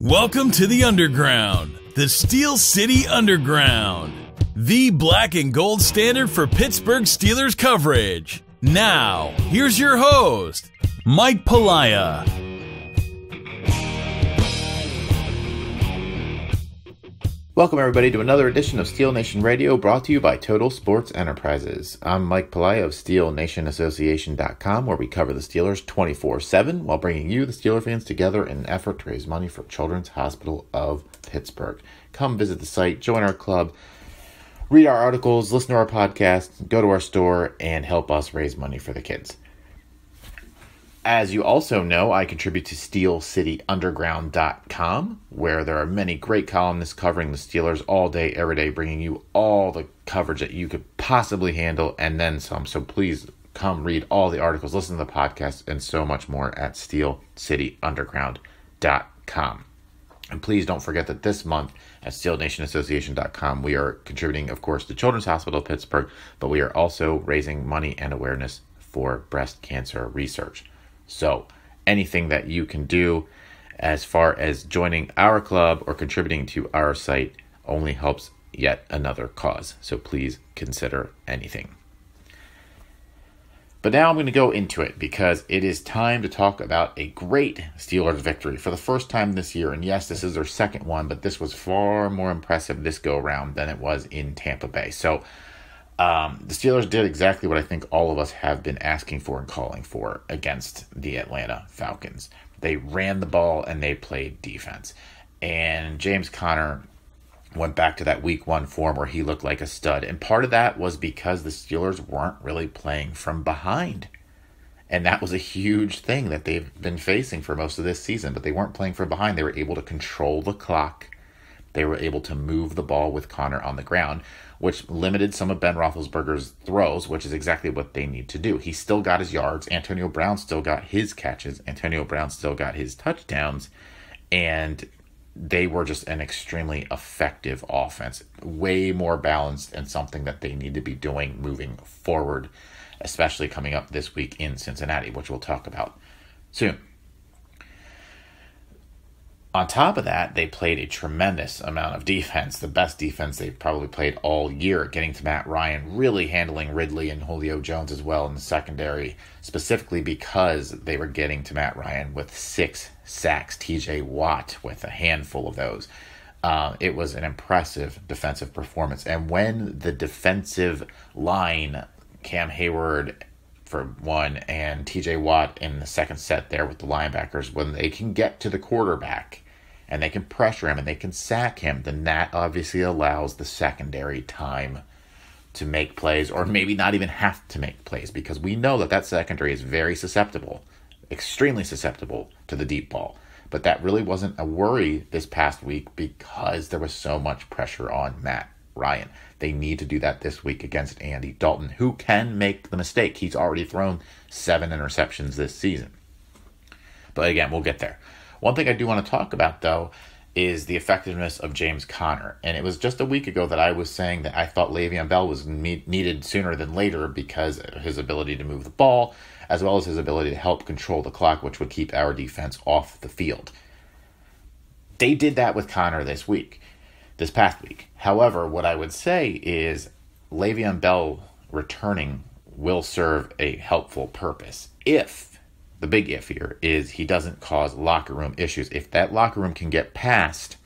Welcome to the Underground, the Steel City Underground, the black and gold standard for Pittsburgh Steelers coverage. Now, here's your host, Mike Palaya. Welcome everybody to another edition of Steel Nation Radio, brought to you by Total Sports Enterprises. I'm Mike Palaya of SteelNationAssociation.com, where we cover the Steelers 24/7 while bringing you, the Steeler fans, together in an effort to raise money for Children's Hospital of Pittsburgh. Come visit the site, join our club, read our articles, listen to our podcast, go to our store, and help us raise money for the kids. As you also know, I contribute to SteelCityUnderground.com, where there are many great columnists covering the Steelers all day, every day, bringing you all the coverage that you could possibly handle and then some. So please come read all the articles, listen to the podcast, and so much more at SteelCityUnderground.com. And please don't forget that this month at SteelNationAssociation.com, we are contributing, of course, to Children's Hospital of Pittsburgh, but we are also raising money and awareness for breast cancer research. So anything that you can do as far as joining our club or contributing to our site only helps yet another cause. So please consider anything. But now I'm going to go into it because it is time to talk about a great Steelers victory for the first time this year. And yes, this is their second one, but this was far more impressive this go around than it was in Tampa Bay. So the Steelers did exactly what I think all of us have been asking for and calling for against the Atlanta Falcons. They ran the ball and they played defense. And James Conner went back to that week one form where he looked like a stud. And part of that was because the Steelers weren't really playing from behind. And that was a huge thing that they've been facing for most of this season. But they weren't playing from behind. They were able to control the clock. They were able to move the ball with Conner on the ground, which limited some of Ben Roethlisberger's throws, which is exactly what they need to do. He still got his yards. Antonio Brown still got his catches. Antonio Brown still got his touchdowns. And they were just an extremely effective offense, way more balanced, and something that they need to be doing moving forward, especially coming up this week in Cincinnati, which we'll talk about soon. On top of that, they played a tremendous amount of defense, the best defense they've probably played all year, getting to Matt Ryan, really handling Ridley and Julio Jones as well in the secondary, specifically because they were getting to Matt Ryan with 6 sacks, TJ Watt with a handful of those. It was an impressive defensive performance. And when the defensive line, Cam Hayward for one, and TJ Watt in the second set there with the linebackers, when they can get to the quarterback and they can pressure him and they can sack him, then that obviously allows the secondary time to make plays, or maybe not even have to make plays, because we know that that secondary is very susceptible, extremely susceptible to the deep ball. But that really wasn't a worry this past week because there was so much pressure on Matt Ryan. They need to do that this week against Andy Dalton, who can make the mistake. He's already thrown 7 interceptions this season. But again, we'll get there. One thing I do want to talk about, though, is the effectiveness of James Conner. And it was just a week ago that I was saying that I thought Le'Veon Bell was needed sooner than later because of his ability to move the ball, as well as his ability to help control the clock, which would keep our defense off the field. They did that with Conner this past week. However, what I would say is Le'Veon Bell returning will serve a helpful purpose if, the big if here, is he doesn't cause locker room issues. If that locker room can get past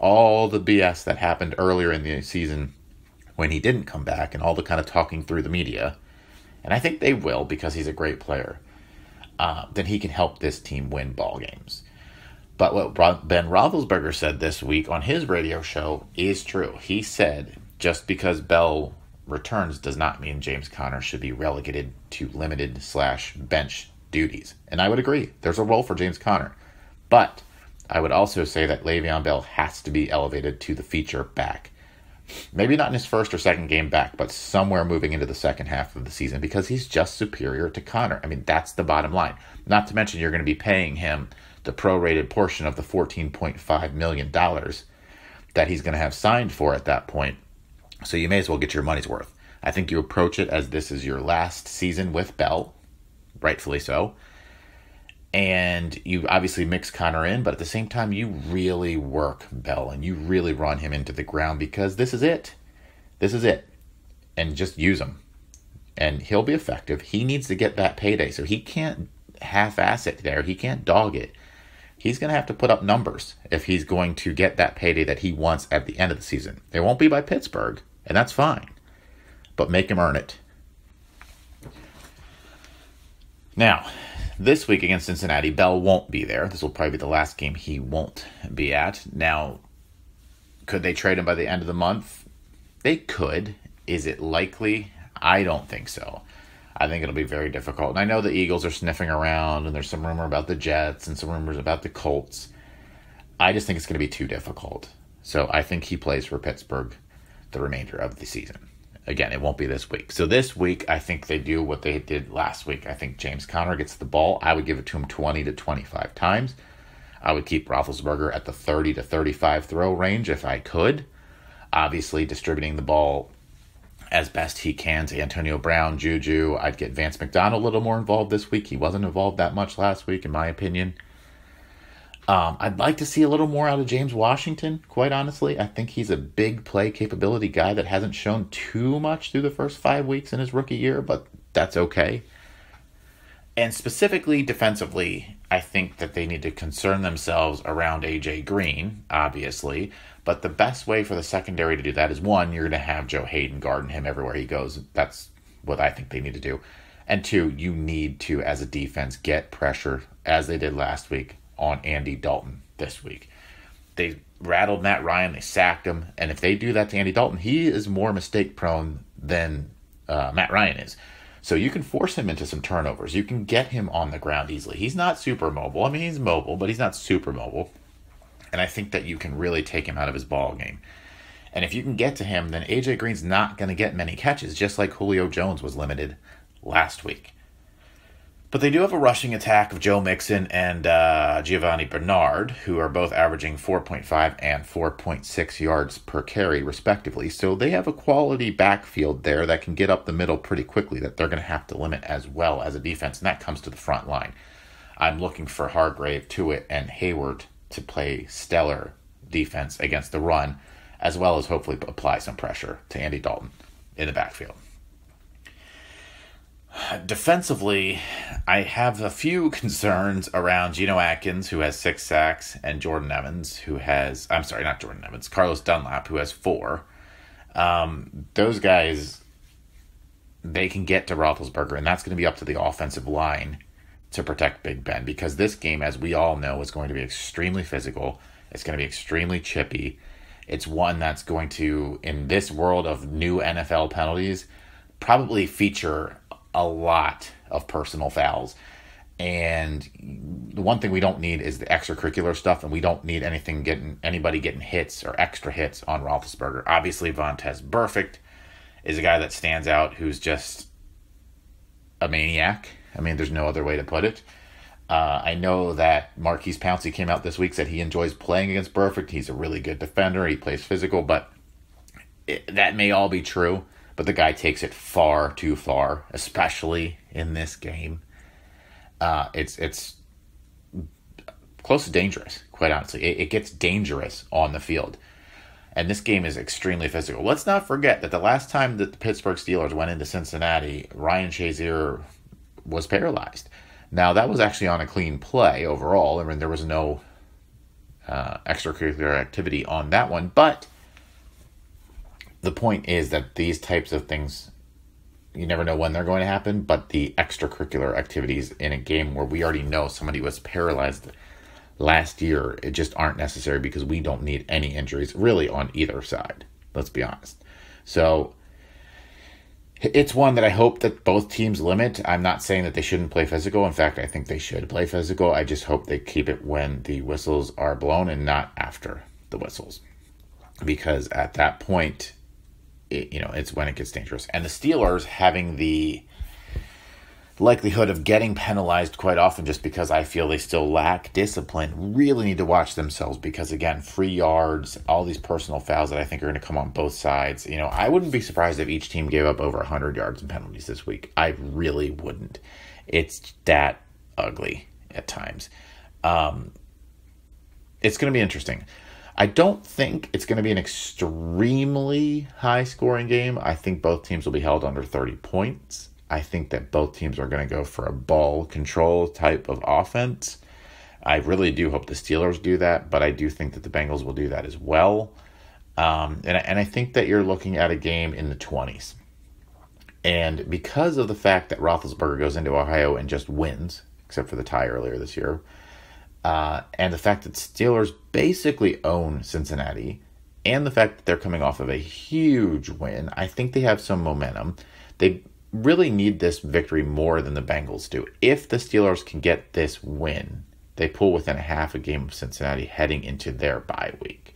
all the BS that happened earlier in the season when he didn't come back and all the kind of talking through the media, and I think they will because he's a great player, then he can help this team win ball games. But what Ben Roethlisberger said this week on his radio show is true. He said just because Bell returns does not mean James Conner should be relegated to limited/bench duties. And I would agree. There's a role for James Conner. But I would also say that Le'Veon Bell has to be elevated to the feature back. Maybe not in his first or second game back, but somewhere moving into the second half of the season because he's just superior to Conner. I mean, that's the bottom line. Not to mention you're going to be paying him the prorated portion of the $14.5 million that he's going to have signed for at that point. So you may as well get your money's worth. I think you approach it as this is your last season with Bell, rightfully so. And you obviously mix Connor in, but at the same time, you really work Bell and you really run him into the ground because this is it. This is it. And just use him. And he'll be effective. He needs to get that payday, so he can't half-ass it there. He can't dog it. He's going to have to put up numbers if he's going to get that payday that he wants at the end of the season. It won't be by Pittsburgh, and that's fine. But make him earn it. Now, this week against Cincinnati, Bell won't be there. This will probably be the last game he won't be at. Now, could they trade him by the end of the month? They could. Is it likely? I don't think so. I think it'll be very difficult. And I know the Eagles are sniffing around, and there's some rumor about the Jets and some rumors about the Colts. I just think it's going to be too difficult. So I think he plays for Pittsburgh the remainder of the season. Again, it won't be this week. So this week, I think they do what they did last week. I think James Conner gets the ball. I would give it to him 20 to 25 times. I would keep Roethlisberger at the 30 to 35 throw range if I could. Obviously, distributing the ball as best he can to Antonio Brown, Juju. I'd get Vance McDonald a little more involved this week. He wasn't involved that much last week, in my opinion. I'd like to see a little more out of James Washington, quite honestly. I think he's a big play capability guy that hasn't shown too much through the first 5 weeks in his rookie year, but that's okay. And specifically defensively, I think that they need to concern themselves around A.J. Green, obviously. But the best way for the secondary to do that is, one, you're going to have Joe Hayden guarding him everywhere he goes. That's what I think they need to do. And two, you need to, as a defense, get pressure, as they did last week, on Andy Dalton this week. They rattled Matt Ryan. They sacked him. And if they do that to Andy Dalton, he is more mistake-prone than Matt Ryan is. So you can force him into some turnovers. You can get him on the ground easily. He's not super mobile. I mean, he's mobile, but he's not super mobile. And I think that you can really take him out of his ball game. And if you can get to him, then A.J. Green's not going to get many catches, just like Julio Jones was limited last week. But they do have a rushing attack of Joe Mixon and Giovanni Bernard, who are both averaging 4.5 and 4.6 yards per carry, respectively. So they have a quality backfield there that can get up the middle pretty quickly that they're going to have to limit as well as a defense, and that comes to the front line. I'm looking for Hargrave, Tuitt, and Hayward to play stellar defense against the run, as well as hopefully apply some pressure to Andy Dalton in the backfield. Defensively, I have a few concerns around Geno Atkins, who has 6 sacks, and Jordan Evans, who has, Carlos Dunlap, who has 4. Those guys, they can get to Roethlisberger, and that's going to be up to the offensive line to protect Big Ben, because this game, as we all know, is going to be extremely physical. It's going to be extremely chippy. It's one that's going to, in this world of new NFL penalties, probably feature a lot of personal fouls. And the one thing we don't need is the extracurricular stuff, and we don't need anybody getting hits or extra hits on Roethlisberger. Obviously, Vontaze Burfict is a guy that stands out, who's just a maniac. I mean, there's no other way to put it. I know that Marquise Pouncey came out this week, said he enjoys playing against Burfict. He's a really good defender. He plays physical, but that may all be true. But the guy takes it far too far, especially in this game. It's close to dangerous, quite honestly. It gets dangerous on the field. And this game is extremely physical. Let's not forget that the last time that the Pittsburgh Steelers went into Cincinnati, Ryan Shazier was paralyzed. Now, that was actually on a clean play overall. I mean, there was no extracurricular activity on that one. But the point is that these types of things, you never know when they're going to happen, but the extracurricular activities in a game where we already know somebody was paralyzed last year, it just aren't necessary because we don't need any injuries really on either side. Let's be honest. So it's one that I hope that both teams limit. I'm not saying that they shouldn't play physical. In fact, I think they should play physical. I just hope they keep it when the whistles are blown and not after the whistles. Because at that point, it's when it gets dangerous. And the Steelers having the likelihood of getting penalized quite often just because I feel they still lack discipline really need to watch themselves because, again, free yards, all these personal fouls that I think are going to come on both sides. I wouldn't be surprised if each team gave up over 100 yards in penalties this week. I really wouldn't. It's that ugly. at times. It's going to be interesting. I don't think it's going to be an extremely high-scoring game. I think both teams will be held under 30 points. I think that both teams are going to go for a ball control type of offense. I really do hope the Steelers do that, but I do think that the Bengals will do that as well. And I think that you're looking at a game in the 20s. And because of the fact that Roethlisberger goes into Ohio and just wins, except for the tie earlier this year, and the fact that Steelers basically own Cincinnati, and the fact that they're coming off of a huge win, I think they have some momentum. They really need this victory more than the Bengals do. If the Steelers can get this win, they pull within a half a game of Cincinnati heading into their bye week.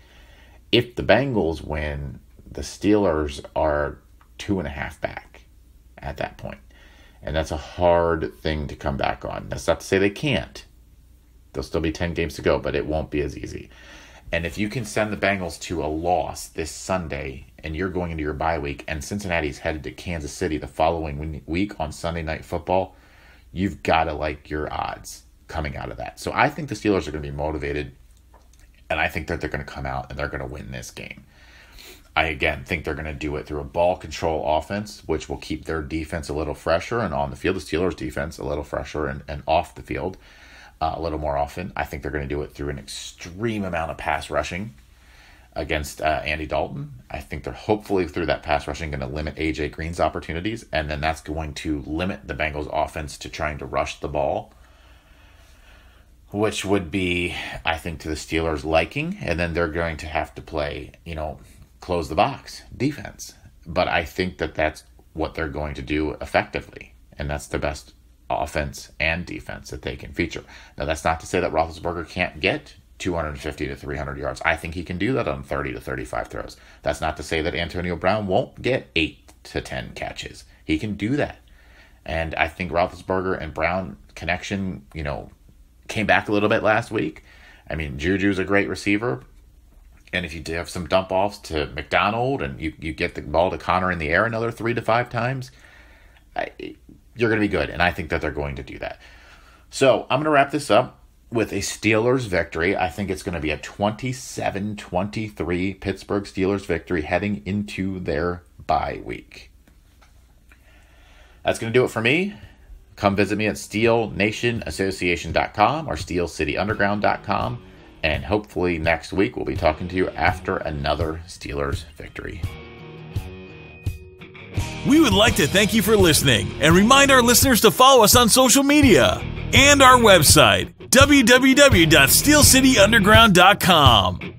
If the Bengals win, the Steelers are 2.5 back at that point. And that's a hard thing to come back on. That's not to say they can't. There'll still be 10 games to go, but it won't be as easy. And if you can send the Bengals to a loss this Sunday and you're going into your bye week and Cincinnati's headed to Kansas City the following week on Sunday Night Football, you've got to like your odds coming out of that. So I think the Steelers are going to be motivated, and I think that they're going to come out and they're going to win this game. I, again, think they're going to do it through a ball control offense, which will keep their defense a little fresher, and on the field, the Steelers' defense a little fresher, and off the field a little more often. I think they're going to do it through an extreme amount of pass rushing against Andy Dalton. I think they're hopefully through that pass rushing going to limit A.J. Green's opportunities, and then that's going to limit the Bengals' offense to trying to rush the ball, which would be, I think, to the Steelers' liking, and then they're going to have to play, close the box defense. But I think that that's what they're going to do effectively, and that's the best offense and defense that they can feature. Now, that's not to say that Roethlisberger can't get 250 to 300 yards. I think he can do that on 30 to 35 throws. That's not to say that Antonio Brown won't get 8 to 10 catches. He can do that. And I think Roethlisberger and Brown connection, came back a little bit last week. I mean, Juju's a great receiver. And if you have some dump offs to McDonald and you get the ball to Connor in the air another 3 to 5 times, you're going to be good. And I think that they're going to do that. So I'm going to wrap this up with a Steelers victory. I think it's going to be a 27-23 Pittsburgh Steelers victory heading into their bye week. That's going to do it for me. Come visit me at steelnationassociation.com or steelcityunderground.com. And hopefully next week we'll be talking to you after another Steelers victory. We would like to thank you for listening and remind our listeners to follow us on social media and our website, www.steelcityunderground.com.